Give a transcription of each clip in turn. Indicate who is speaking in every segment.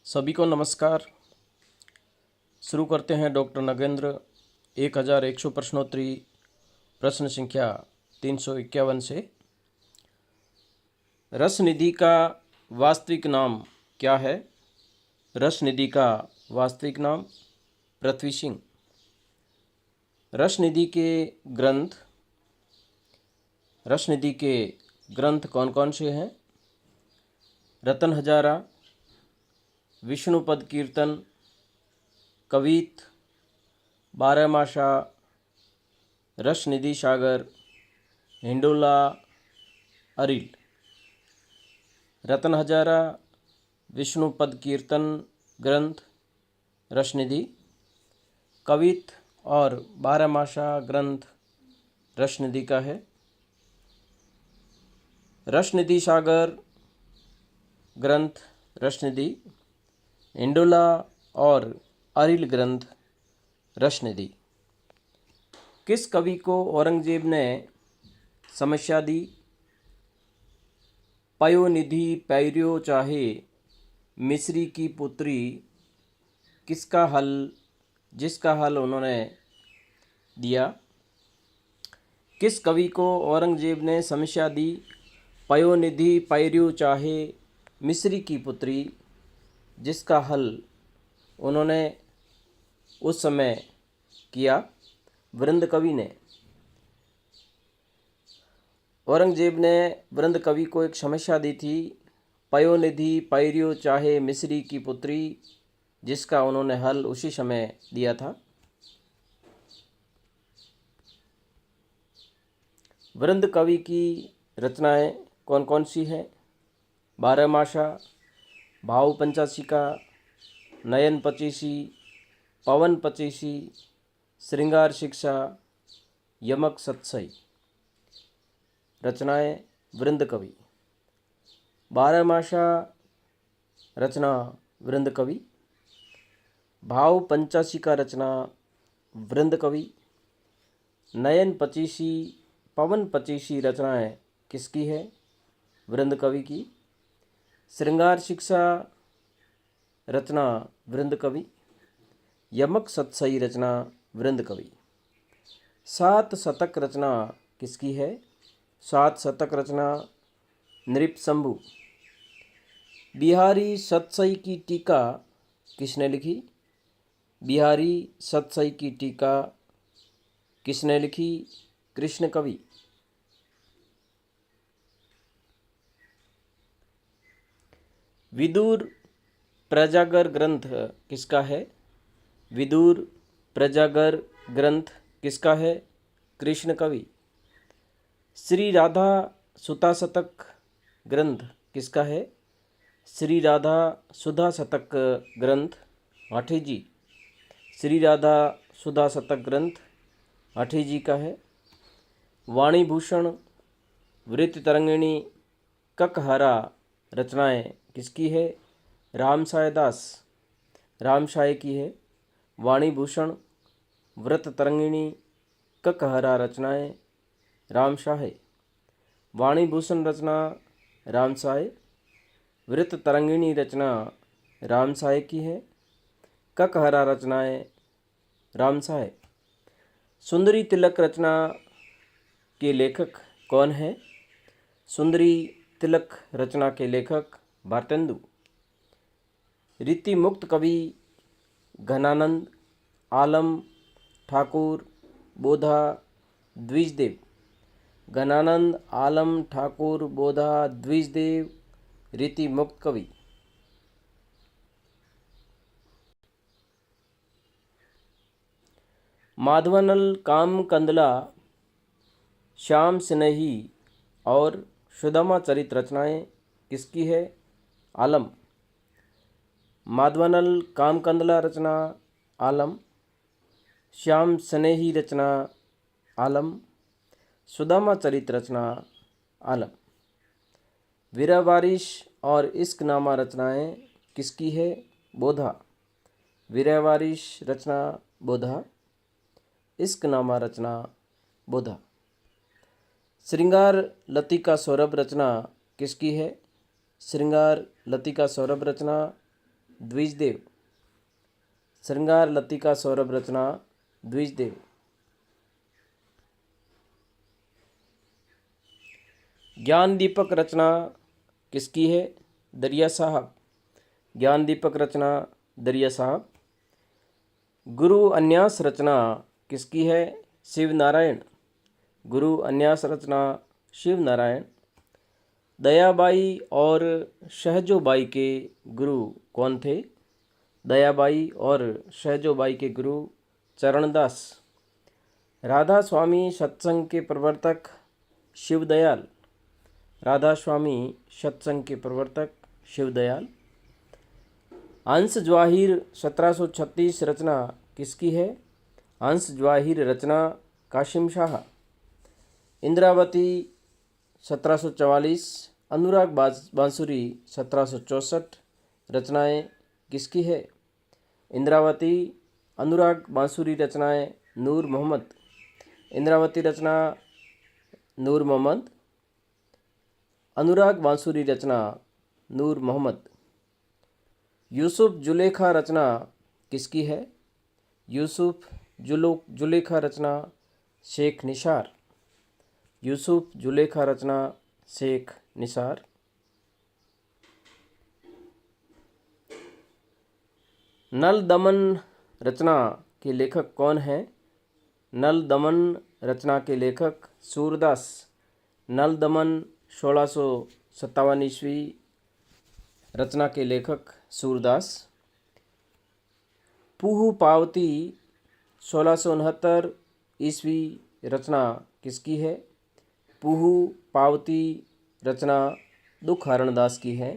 Speaker 1: सभी को नमस्कार। शुरू करते हैं डॉक्टर नगेंद्र 1100 प्रश्नोत्तरी प्रश्न संख्या 351 से। रसनिधि का वास्तविक नाम क्या है? रसनिधि का वास्तविक नाम पृथ्वी सिंह। रसनिधि के ग्रंथ कौन कौन से हैं? रतन हजारा, विष्णुपद कीर्तन, कवित, बारहमासा, रसनिधि सागर, हिंडोला, अरिल। रतन हजारा, विष्णुपद कीर्तन ग्रंथ रसनिधि, कवित और बारहमासा ग्रंथ रसनिधि का है। रसनिधि सागर ग्रंथ रसनिधि, हिंडोला और अरिल ग्रंथ रसनिधि। किस कवि को औरंगजेब ने समस्या दी? पयोनिधि पैर्यो चाहे मिस्री की पुत्री, जिसका हल उन्होंने दिया। किस कवि को औरंगजेब ने समस्या दी? पयोनिधि पैर्यो चाहे मिस्री की पुत्री, जिसका हल उन्होंने उस समय किया। वृंद कवि ने। औरंगजेब ने वृंद कवि को एक समस्या दी थी, पयोनिधि पैर्यो चाहे मिस्री की पुत्री, जिसका उन्होंने हल उसी समय दिया था। वृंद कवि की रचनाएं कौन कौन सी हैं? बारहमासा, भाव पंचाशिका, नयन पचीसी, पवन पचीसी, श्रृंगार शिक्षा, यमक सत्सई। रचनाएं वृंद कवि। बारहमासा रचना वृंद कवि, भाव पंचाशिका रचना वृंद कवि, नयन पचीसी, पवन पचीसी रचनाएं किसकी है? वृंद कवि की। श्रृंगार शिक्षा रचना वृंद कवि, यमक सत्सई रचना वृंद कवि। सात शतक रचना किसकी है? सात शतक रचना नृपशंभु। बिहारी सत्सई की टीका किसने लिखी? बिहारी सत्सई की टीका किसने लिखी? कृष्ण कवि। विदुर प्रजागर ग्रंथ किसका है? विदुर प्रजागर ग्रंथ किसका है? कृष्ण कवि। श्री राधा सुधा शतक ग्रंथ किसका है? श्री राधा सुधा शतक ग्रंथ हाठी जी। श्री राधा सुधा शतक ग्रंथ हाठी जी का है। वाणी भूषण, वृत्त तरंगिणी, ककहरा रचनाएं किसकी है? रामसाय दास, रामसाय की है। वाणी भूषण, वृत्त तरंगिणी, ककहरा रचनाएं रामसाय। वाणी भूषण रचना रामसाय, वृत्त तरंगिणी रचना रामसाय की है। ककहरा रचनाएं रामसाय। सुंदरी तिलक रचना के लेखक कौन है? सुंदरी तिलक रचना के लेखक भारतेंदु। रीति मुक्त कवि घनानंद, आलम, ठाकुर, बोधा, द्विजदेव। घनानंद, आलम, ठाकुर, बोधा, द्विजदेव रीति मुक्त कवि। माधवानल, काम कंदला, श्याम स्नेही और सुदामा चरित रचनाएं किसकी है? आलम। माधवानल काम कंदला रचना आलम, श्याम स्नेही रचना आलम, सुदामा चरित रचना आलम। वीरा वारिश और इश्कनामा रचनाएं किसकी है? बोधा। वीरा वारिश रचना बोधा, इश्कनामा रचना बोधा। श्रृंगार लतिका सौरभ रचना किसकी है? श्रृंगार लतिका सौरभ रचना द्विजदेव। श्रृंगार लतिका सौरभ रचना द्विजदेव। ज्ञान दीपक रचना किसकी है? दरिया साहब। ज्ञान दीपक रचना दरिया साहब। गुरु अन्यास रचना किसकी है? शिव नारायण। गुरु अन्यास रचना शिव नारायण। दयाबाई और शहजोबाई के गुरु कौन थे? दयाबाई और शहजोबाई के गुरु चरणदास। राधा स्वामी सत्संग के प्रवर्तक शिवदयाल। राधा स्वामी सत्संग के प्रवर्तक शिवदयाल। अंश जवाहिर 1736 रचना किसकी है? अंश जवाहिर रचना कासिम शाह। इंद्रावती 1744, अनुराग बांसुरी 1764 रचनाएं किसकी है? इंद्रावती, अनुराग बांसुरी रचनाएं नूर मोहम्मद। इंद्रावती रचना नूर मोहम्मद। अनुराग बांसुरी रचना नूर मोहम्मद। यूसुफ जुलेखा रचना किसकी है? यूसुफ जुलेखा रचना शेख निसार। यूसुफ जुलेखा रचना शेख निसार। नल दमन रचना के लेखक कौन हैं? नल दमन रचना के लेखक सूरदास। नल दमन 1657 ईस्वी रचना के लेखक सूरदास। पूहू पावती 1669 ईस्वी रचना किसकी है? पूहू पावती रचना दुखहरण दास की है।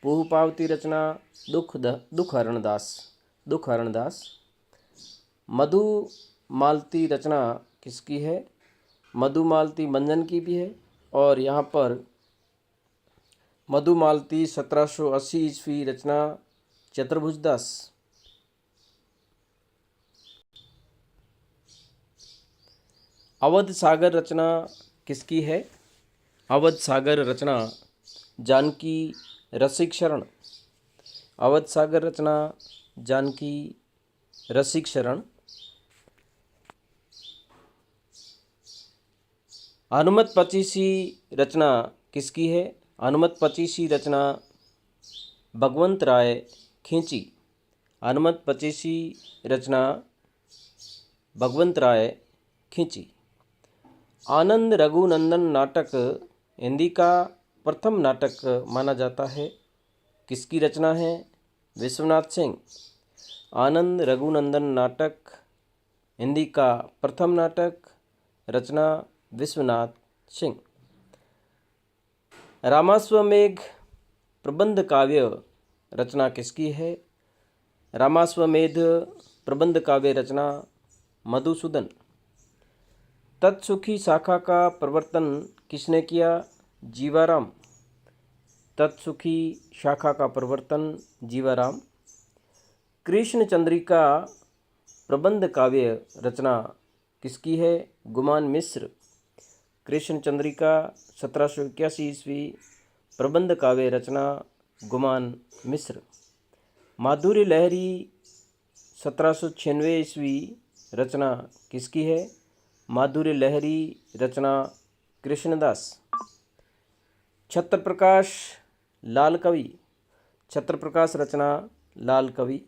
Speaker 1: पूहू पावती रचना दुखहरण दास। मधुमालती रचना किसकी है? मधुमालती मंजन की भी है और यहाँ पर मधुमालती 1780 ईस्वी रचना चतुर्भुज दास। अवध सागर रचना किसकी है? अवध सागर रचना जानकी रसिक शरण। अवध सागर रचना जानकी रसिक शरण। हनुमत पचीसी रचना किसकी है? हनुमत पचीसी रचना भगवंत राय खींची। हनुमत पचीसी रचना भगवंत राय खींची। आनंद रघुनंदन नाटक हिंदी का प्रथम नाटक माना जाता है। किसकी रचना है? विश्वनाथ सिंह। आनंद रघुनंदन नाटक हिंदी का प्रथम नाटक, रचना विश्वनाथ सिंह। रामाश्वमेघ प्रबंध काव्य रचना किसकी है? रामाश्वमेध प्रबंध काव्य रचना मधुसूदन। तत्सुखी शाखा का प्रवर्तन किसने किया? जीवाराम। तत्सुखी शाखा का प्रवर्तन जीवाराम। कृष्ण चंद्रिका प्रबंध काव्य रचना किसकी है? गुमान मिश्र। कृष्ण चंद्रिका 1781 ईस्वी प्रबंध काव्य रचना गुमान मिश्र। माधुर्य लहरी 1796 ईस्वी रचना किसकी है? माधुर्य लहरी रचना कृष्णदास। छत्रप्रकाश लाल कवि। छत्रप्रकाश रचना लाल कवि।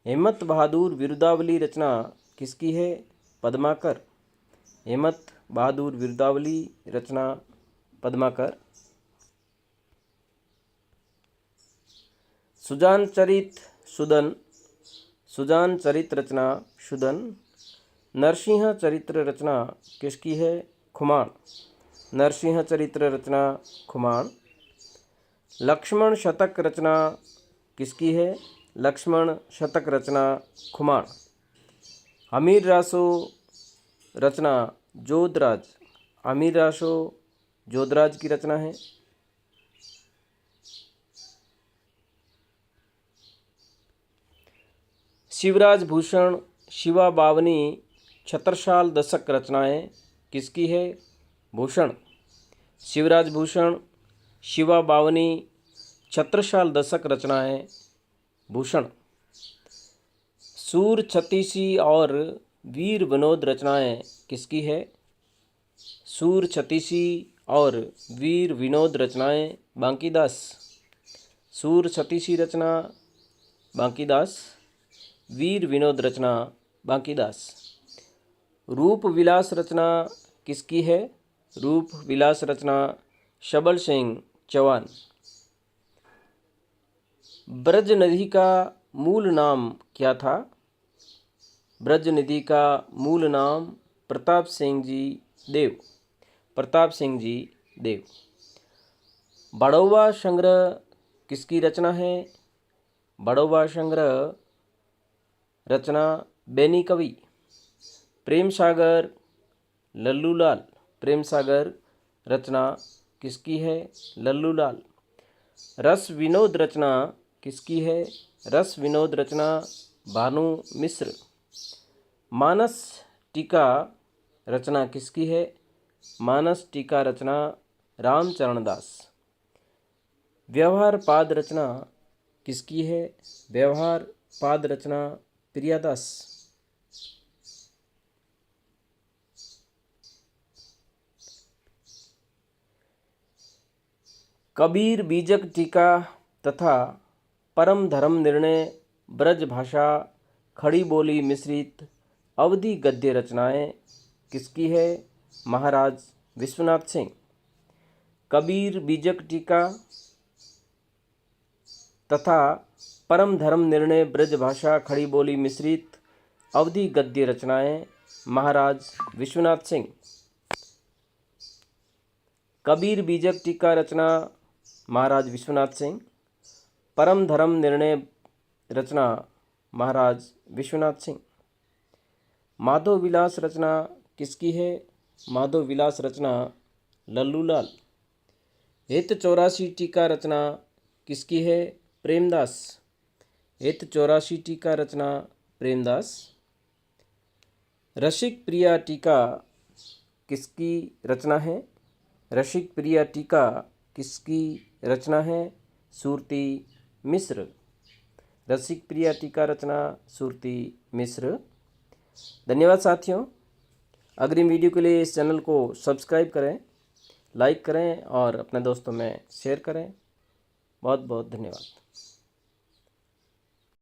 Speaker 1: हेमंत बहादुर विरुदावली रचना किसकी है? पद्माकर। हेमंत बहादुर विरुदावली रचना पद्माकर। सुजान चरित सुदन। सुजान चरित रचना सुदन। नरसिंह चरित्र रचना किसकी है? खुमान। नरसिंह चरित्र रचना खुमान। लक्ष्मण शतक रचना किसकी है? लक्ष्मण शतक रचना खुमान। अमीर रासो रचना जोधराज। अमीर रासो जोधराज की रचना है। शिवराज भूषण शिवा बावनी छत्रसाल दशक रचनाएं किसकी है? भूषण। शिवराज भूषण शिवा बावनी छत्रसाल दशक रचनाएं भूषण। सूर छत्तीसी और वीर विनोद रचनाएं किसकी है? सूर छत्तीसी और वीर विनोद रचनाएं बांकीदास। सूर छत्तीसी रचना बांकीदास, वीर विनोद रचना बांकीदास। रूप विलास रचना किसकी है? रूप विलास रचना शबल सिंह चौहान। ब्रज नदी का मूल नाम क्या था? ब्रज नदी का मूल नाम प्रताप सिंह जी देव। प्रताप सिंह जी देव। बड़ौवा संग्रह किसकी रचना है? बड़ौवा संग्रह रचना बेनी कवि। प्रेम सागर लल्लूलाल। प्रेम सागर रचना किसकी है? लल्लूलाल। रस विनोद रचना किसकी है? रस विनोद रचना भानु मिश्र। मानस टीका रचना किसकी है? मानस टीका रचना रामचरण दास। व्यवहार पाद रचना किसकी है? व्यवहार पाद रचना प्रियादास। कबीर बीजक टीका तथा परम धर्म निर्णय ब्रज भाषा खड़ी बोली मिश्रित अवधि गद्य रचनाएं किसकी है? महाराज विश्वनाथ सिंह। कबीर बीजक टीका तथा परम धर्म निर्णय ब्रज भाषा खड़ी बोली मिश्रित अवधि गद्य रचनाएं महाराज विश्वनाथ सिंह। कबीर बीजक टीका रचना महाराज विश्वनाथ सिंह। परम धर्म निर्णय रचना महाराज विश्वनाथ सिंह। माधव विलास रचना किसकी है? माधव विलास रचना लल्लूलाल। हित 84 टीका रचना किसकी है? प्रेमदास। हित 84 टीका रचना प्रेमदास। रसिक प्रिया टीका किसकी रचना है? रसिक प्रिया टीका किसकी रचना है? सूरती मिश्र। रसिक प्रिया टीका रचना सूरती मिश्र। धन्यवाद साथियों। अग्रिम वीडियो के लिए इस चैनल को सब्सक्राइब करें, लाइक करें और अपने दोस्तों में शेयर करें। बहुत बहुत धन्यवाद।